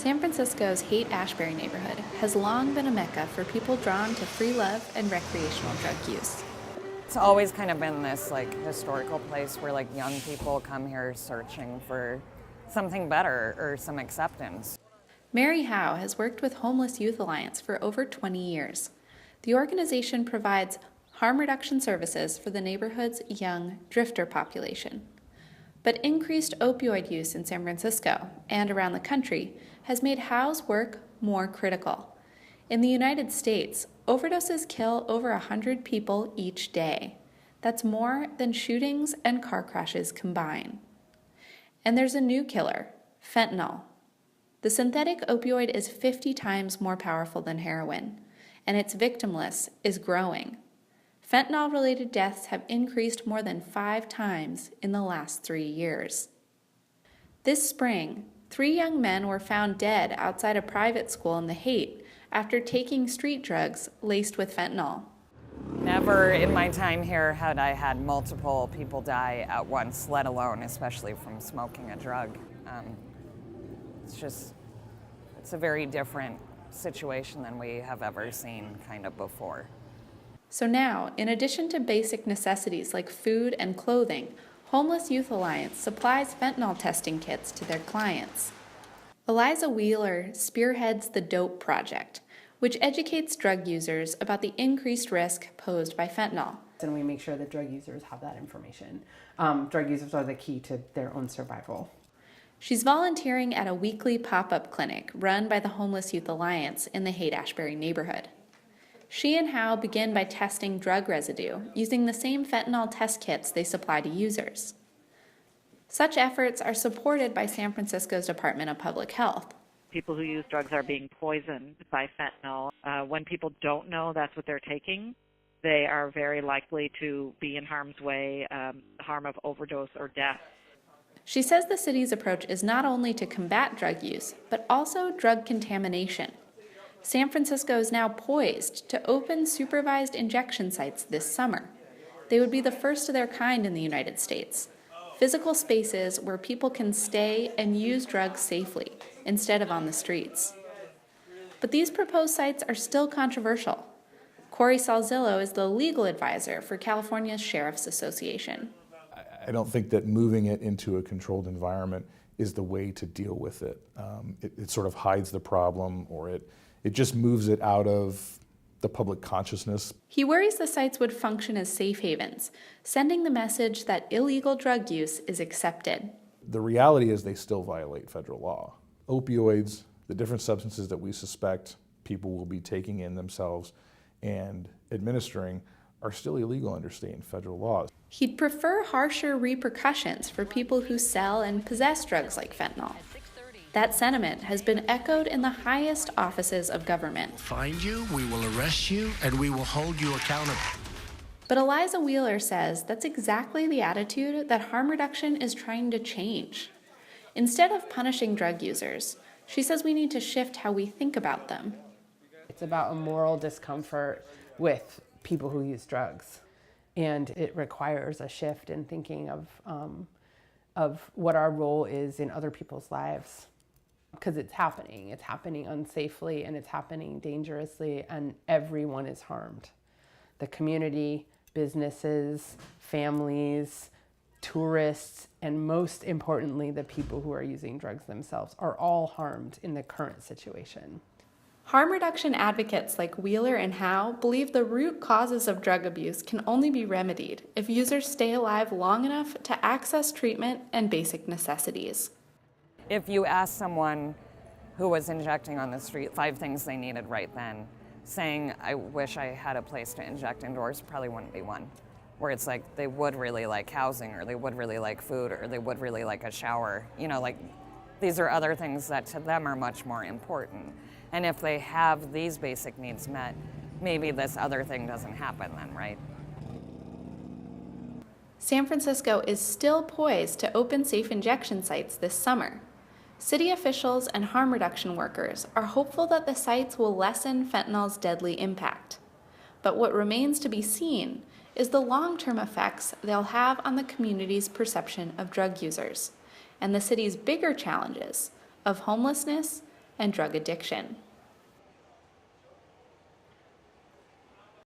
San Francisco's Haight-Ashbury neighborhood has long been a mecca for people drawn to free love and recreational drug use. It's always kind of been this historical place where young people come here searching for something better or some acceptance. Mary Howe has worked with Homeless Youth Alliance for over 20 years. The organization provides harm reduction services for the neighborhood's young drifter population. But increased opioid use in San Francisco and around the country has made Howe's work more critical. In the United States, overdoses kill over 100 people each day. That's more than shootings and car crashes combine. And there's a new killer, fentanyl. The synthetic opioid is 50 times more powerful than heroin, and its victim list is growing. Fentanyl-related deaths have increased more than 5 times in the last 3 years. This spring, 3 young men were found dead outside a private school in the Haight after taking street drugs laced with fentanyl. Never in my time here had I had multiple people die at once, let alone especially from smoking a drug. It's a very different situation than we have ever seen kind of before. So now, in addition to basic necessities like food and clothing, Homeless Youth Alliance supplies fentanyl testing kits to their clients. Eliza Wheeler spearheads the DOPE Project, which educates drug users about the increased risk posed by fentanyl. And we make sure that drug users have that information. Drug users are the key to their own survival. She's volunteering at a weekly pop-up clinic run by the Homeless Youth Alliance in the Haight-Ashbury neighborhood. She and Howe begin by testing drug residue using the same fentanyl test kits they supply to users. Such efforts are supported by San Francisco's Department of Public Health. People who use drugs are being poisoned by fentanyl. When people don't know that's what they're taking, they are very likely to be in harm's way, harm of overdose or death. She says the city's approach is not only to combat drug use, but also drug contamination. San Francisco is now poised to open supervised injection sites this summer. They would be the first of their kind in the United States. Physical spaces where people can stay and use drugs safely, instead of on the streets. But these proposed sites are still controversial. Corey Salzillo is the legal advisor for California's Sheriff's Association. I don't think that moving it into a controlled environment is the way to deal with it. It sort of hides the problem, or it just moves it out of the public consciousness. He worries the sites would function as safe havens, sending the message that illegal drug use is accepted. The reality is they still violate federal law. Opioids, the different substances that we suspect people will be taking in themselves and administering, are still illegal under state and federal laws. He'd prefer harsher repercussions for people who sell and possess drugs like fentanyl. That sentiment has been echoed in the highest offices of government. Find you, we will arrest you, and we will hold you accountable. But Eliza Wheeler says that's exactly the attitude that harm reduction is trying to change. Instead of punishing drug users, she says we need to shift how we think about them. It's about a moral discomfort with people who use drugs. And it requires a shift in thinking of what our role is in other people's lives. Because it's happening unsafely, and it's happening dangerously, and everyone is harmed. The community, businesses, families, tourists, and most importantly, the people who are using drugs themselves are all harmed in the current situation. Harm reduction advocates like Wheeler and Howe believe the root causes of drug abuse can only be remedied if users stay alive long enough to access treatment and basic necessities. If you ask someone who was injecting on the street 5 things they needed right then, saying, I wish I had a place to inject indoors, probably wouldn't be one. Where it's like they would really like housing, or they would really like food, or they would really like a shower. These are other things that to them are much more important. And if they have these basic needs met, maybe this other thing doesn't happen then, right? San Francisco is still poised to open safe injection sites this summer. City officials and harm reduction workers are hopeful that the sites will lessen fentanyl's deadly impact. But what remains to be seen is the long-term effects they'll have on the community's perception of drug users and the city's bigger challenges of homelessness and drug addiction.